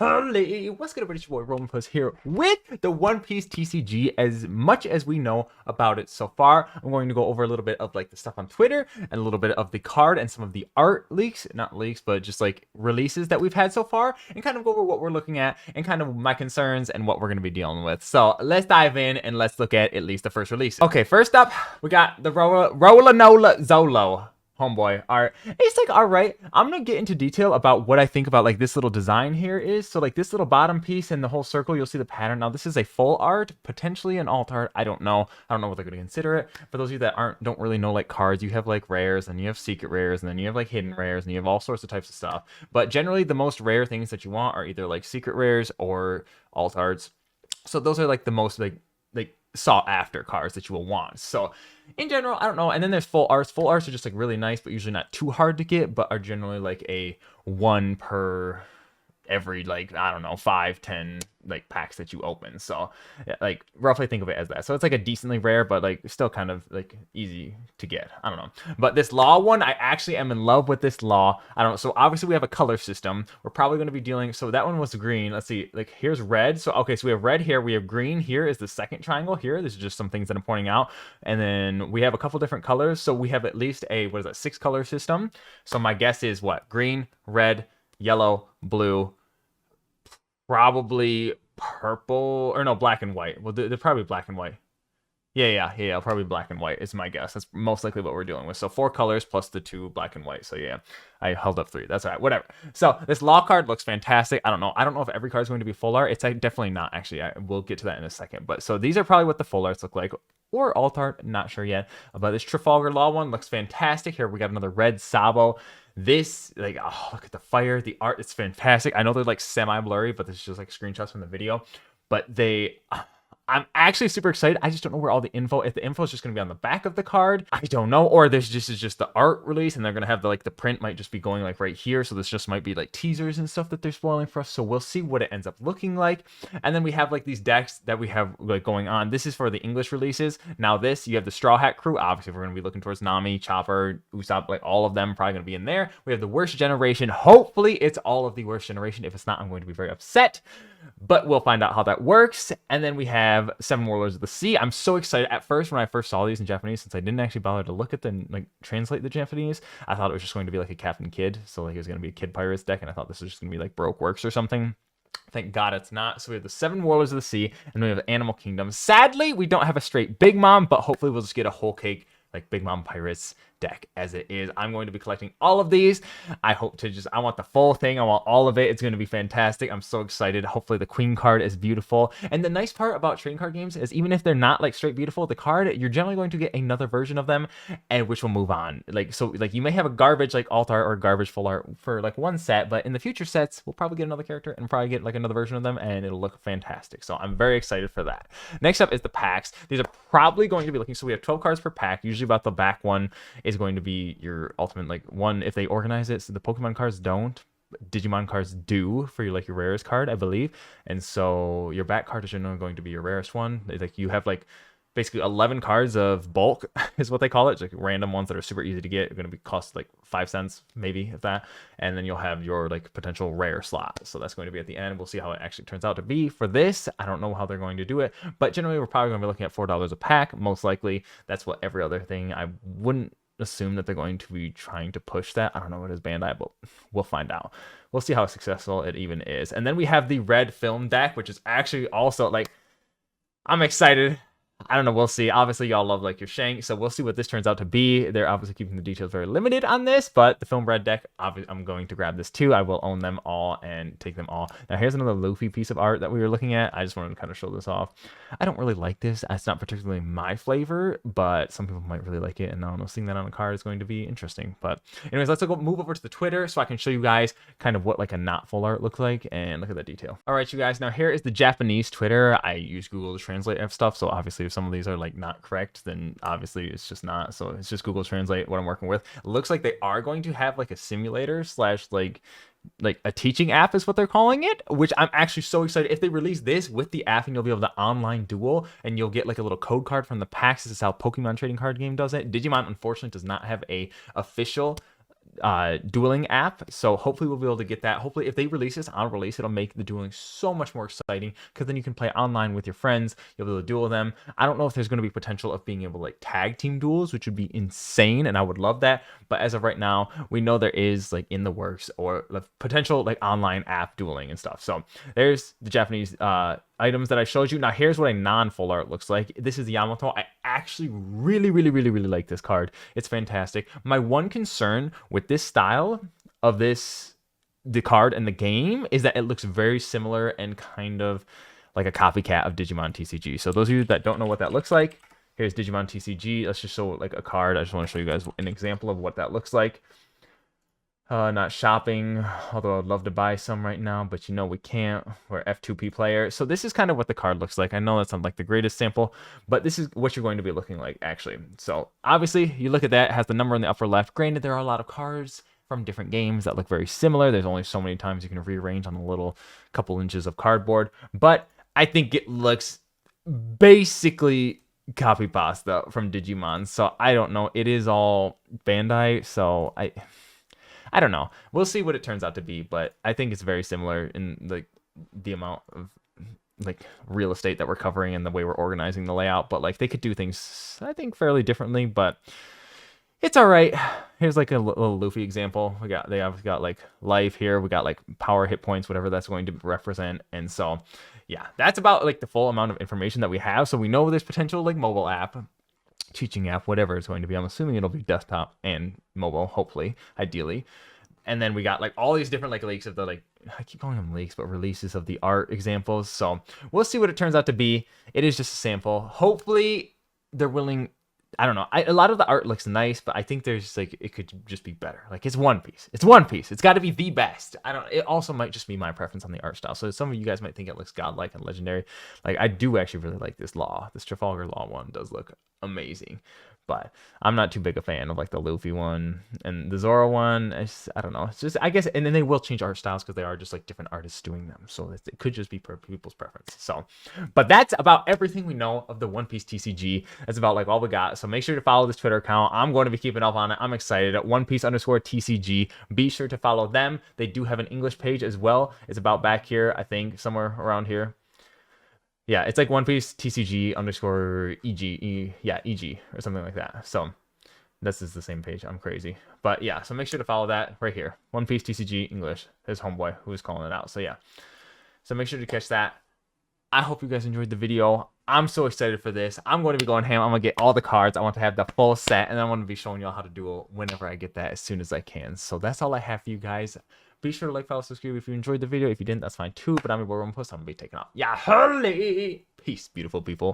Holy, what's good, everybody? It's your boy Roman Puss here with the One Piece TCG. As much as we know about it so far, I'm going to go over a little bit of like the stuff on Twitter and a little bit of the card and some of the art leaks, not leaks, but just like releases that we've had so far, and kind of go over what we're looking at and kind of my concerns and what we're going to be dealing with. So let's dive in and let's look at least the first release. Okay, first up, we got the Rolanola Zolo. Homeboy art. It's like, all right, I'm gonna get into detail about what I think about like this little design here is. So like this little bottom piece and the whole circle, you'll see the pattern. Now this is a full art, potentially an alt art. I don't know what they're gonna consider it. For those of you that don't really know like cards, you have like rares and you have secret rares and then you have like hidden rares and you have all sorts of types of stuff. But generally the most rare things that you want are either like secret rares or alt arts. So those are like the most like sought after cards that you will want. So in general, I don't know. And then there's full arts. Full arts are just like really nice, but usually not too hard to get, but are generally like a one per every, like, I don't know, 5-10 like packs that you open. So yeah, like roughly think of it as that. So it's like a decently rare, but like still kind of like easy to get. I don't know. But this law one, I actually am in love with this law. I don't know. So obviously we have a color system. We're probably going to be dealing. So that one was green. Let's see. Like here's red. So okay, so we have red here. We have green here is the second triangle here. This is just some things that I'm pointing out. And then we have a couple different colors. So we have at least a, what is that, 6 color system. So my guess is what? Green, red, yellow, blue, probably purple, or no, black and white. Well, they're probably black and white. Yeah, probably black and white is my guess. That's most likely what we're dealing with. So 4 colors plus the 2 black and white. So yeah, I held up 3. That's all right, whatever. So this law card looks fantastic. I don't know if every card is going to be full art. It's definitely not, actually. We'll get to that in a second. But so these are probably what the full arts look like, or alt art, not sure yet. But this Trafalgar Law one looks fantastic. Here we got another red Sabo. This, like, oh, look at the fire. The art is fantastic. I know they're like semi-blurry, but this is just like screenshots from the video. But I'm actually super excited. I just don't know where all the info, if the info is just going to be on the back of the card, I don't know. Or this is just the art release and they're going to have the print might just be going like right here. So this just might be like teasers and stuff that they're spoiling for us. So we'll see what it ends up looking like. And then we have like these decks that we have like going on. This is for the English releases. Now this, you have the Straw Hat Crew. Obviously we're going to be looking towards Nami, Chopper, Usopp, like all of them probably going to be in there. We have the Worst Generation. Hopefully it's all of the Worst Generation. If it's not, I'm going to be very upset. But we'll find out how that works. And then we have 7 Warlords of the Sea. I'm so excited. At first, when I first saw these in Japanese, since I didn't actually bother to look at them, like translate the Japanese, I thought it was just going to be like a Captain Kidd. So like it was going to be a Kid Pirates deck, and I thought this was just going to be like Baroque Works or something. Thank God it's not. So we have the 7 Warlords of the Sea, and we have Animal Kingdom. Sadly, we don't have a straight Big Mom, but hopefully we'll just get a whole cake like Big Mom Pirates deck as it is. I'm going to be collecting all of these. I want the full thing. I want all of it. It's going to be fantastic. I'm so excited. Hopefully the Queen card is beautiful. And the nice part about trading card games is even if they're not like straight beautiful, the card, you're generally going to get another version of them, and which will move on. Like, so like you may have a garbage like alt art or garbage full art for like one set, but in the future sets, we'll probably get another character and probably get like another version of them, and it'll look fantastic. So I'm very excited for that. Next up is the packs. These are probably going to be looking, so we have 12 cards per pack. Usually about the back one is going to be your ultimate like one if they organize it. So the Pokemon cards don't, Digimon cards do for your like your rarest card, I believe. And so your back card is generally going to be your rarest one. Like you have like basically 11 cards of bulk is what they call it. It's like random ones that are super easy to get. Are going to be cost like 5 cents, maybe, if that. And then you'll have your like potential rare slot. So that's going to be at the end. We'll see how it actually turns out to be for this. I don't know how they're going to do it, but generally we're probably going to be looking at $4 a pack. Most likely that's what every other thing. I wouldn't assume that they're going to be trying to push that. I don't know what is Bandai, but we'll find out. We'll see how successful it even is. And then we have the red film deck, which is actually also like, I'm excited. I don't know, we'll see. Obviously, y'all love like your Shank, so we'll see what this turns out to be. They're obviously keeping the details very limited on this, but the film red deck, I'm going to grab this too. I will own them all and take them all. Now, here's another Luffy piece of art that we were looking at. I just wanted to kind of show this off. I don't really like this. It's not particularly my flavor, but some people might really like it, and I don't know, seeing that on a card is going to be interesting. But anyways, let's go move over to the Twitter so I can show you guys kind of what like a not full art looks like, and look at that detail. All right, you guys, now here is the Japanese Twitter. I use Google to translate stuff, so obviously if some of these are like not correct, then obviously it's just not. So it's just Google Translate what I'm working with. It looks like they are going to have like a simulator slash like a teaching app is what they're calling it, which I'm actually so excited. If they release this with the app, and you'll be able to online duel, and you'll get like a little code card from the packs. This is how Pokemon trading card game does it. Digimon unfortunately does not have a official dueling app. So hopefully we'll be able to get that. Hopefully if they release this, I'll release it. It'll make the dueling so much more exciting because then you can play online with your friends. You'll be able to duel them. I don't know if there's going to be potential of being able to like tag team duels, which would be insane, and I would love that. But as of right now, we know there is like in the works or the potential like online app dueling and stuff. So there's the Japanese items that I showed you. Now here's what a non-full art looks like. This is Yamato. I actually really like this card. It's fantastic. My one concern with this style of the card and the game is that it looks very similar and kind of like a copycat of Digimon TCG. So those of you that don't know what that looks like, here's Digimon TCG. Let's just show like a card. I just want to show you guys an example of what that looks like. Not shopping, although I'd love to buy some right now, but you know we can't. We're F2P player. So this is kind of what the card looks like. I know that's not like the greatest sample, but this is what you're going to be looking like actually. So obviously you look at that, it has the number in the upper left. Granted, there are a lot of cards from different games that look very similar. There's only so many times you can rearrange on a little couple inches of cardboard, but I think it looks basically copy pasta from Digimon. So I don't know. It is all Bandai, so I don't know. We'll see what it turns out to be, but I think it's very similar in like the amount of like real estate that we're covering and the way we're organizing the layout. But like they could do things, I think, fairly differently. But it's all right. Here's like a little Luffy example. They have got like life here. We got like power, hit points, whatever that's going to represent. And so, yeah, that's about like the full amount of information that we have. So we know there's potential like mobile app, teaching app, whatever it's going to be. I'm assuming it'll be desktop and mobile, hopefully, ideally. And then we got like all these different like leaks of the like, I keep calling them leaks, but releases of the art examples. So we'll see what it turns out to be. It is just a sample. Hopefully they're willing. I don't know. A lot of the art looks nice, but I think there's like it could just be better. Like it's One Piece. It's One Piece. It's got to be the best. I don't. It also might just be my preference on the art style. So some of you guys might think it looks godlike and legendary. Like I do actually really like this Law. This Trafalgar Law one does look amazing. But I'm not too big a fan of like the Luffy one and the Zoro one. I don't know. It's just, I guess, and then they will change art styles because they are just like different artists doing them. So it could just be per people's preference. So, but that's about everything we know of the One Piece TCG. That's about like all we got. So make sure to follow this Twitter account. I'm going to be keeping up on it. I'm excited at One Piece _TCG. Be sure to follow them. They do have an English page as well. It's about back here, I think, somewhere around here. Yeah, it's like One Piece TCG _EG, EG or something like that. So this is the same page. I'm crazy. But yeah, so make sure to follow that right here. One Piece TCG English, his homeboy who's calling it out. So yeah, so make sure to catch that. I hope you guys enjoyed the video. I'm so excited for this. I'm going to be going ham. I'm going to get all the cards. I want to have the full set, and I want to be showing y'all how to duel whenever I get that as soon as I can. So that's all I have for you guys. Be sure to like, follow, subscribe if you enjoyed the video. If you didn't, that's fine too. But I'm going to post. I'm going to be taking off. Yeah, holy peace, beautiful people.